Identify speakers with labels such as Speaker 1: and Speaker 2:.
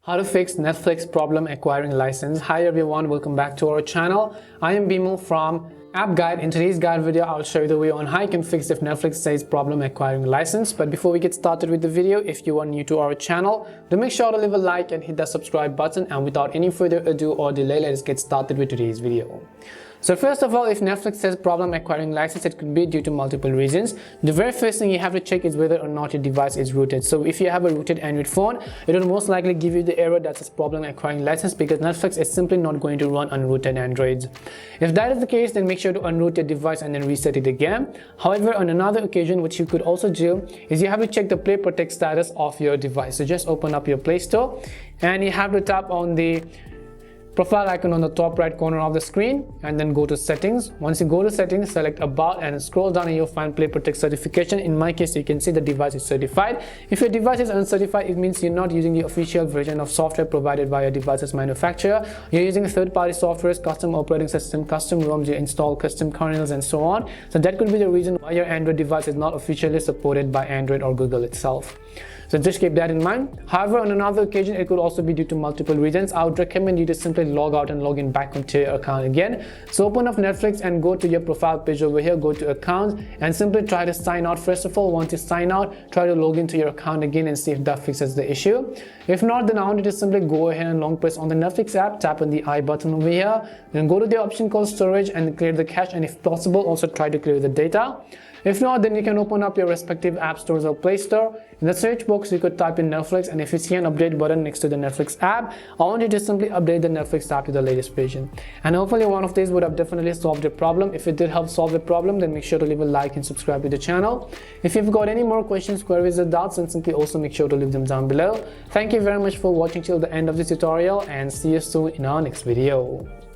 Speaker 1: How to fix Netflix problem acquiring license. Hi everyone, welcome back to our channel. I am Bimo from App Guide. In today's guide video, I'll show you the way on how you can fix if Netflix says problem acquiring license. But before we get started with the video, if you are new to our channel, do make sure to leave a like and hit that subscribe button. And without any further ado or delay, let's get started with today's video. So first of all, if Netflix says problem acquiring license, it could be due to multiple reasons. The very first thing you have to check is whether or not your device is rooted. So if you have a rooted Android phone, it will most likely give you the error that says problem acquiring license because Netflix is simply not going to run unrooted Androids. If that is the case, then make sure to unroot your device and then reset it again. However, on another occasion, what you could also do is you have to check the Play Protect status of your device. So just open up your Play Store and you have to tap on the profile icon on the top right corner of the screen and then go to settings. Once you go to settings, select about and scroll down and you'll find Play Protect certification. In my case, you can see the device is certified. If your device is uncertified, it means you're not using the official version of software provided by your device's manufacturer. You're using third-party softwares, custom operating system, custom ROMs, you install custom kernels and so on. So that could be the reason why your Android device is not officially supported by Android or Google itself. So just keep that in mind. However, on another occasion, it could also be due to multiple reasons. I would recommend you to simply log out and log in back onto your account again. So open up Netflix and go to your profile page over here, go to accounts and simply try to sign out. First of all, once you sign out, try to log into your account again and see if that fixes the issue. If not, then I want you to simply go ahead and long press on the Netflix app, tap on the I button over here, then go to the option called storage and clear the cache, and if possible, also try to clear the data. If not, then you can open up your respective app stores or Play Store. In the search box, you could type in Netflix, and if you see an update button next to the Netflix app, I want you to simply update the Netflix app to the latest version. And hopefully one of these would have definitely solved the problem. If it did help solve the problem, then make sure to leave a like and subscribe to the channel. If you've got any more questions, queries or doubts, then simply also make sure to leave them down below. Thank you very much for watching till the end of this tutorial and see you soon in our next video.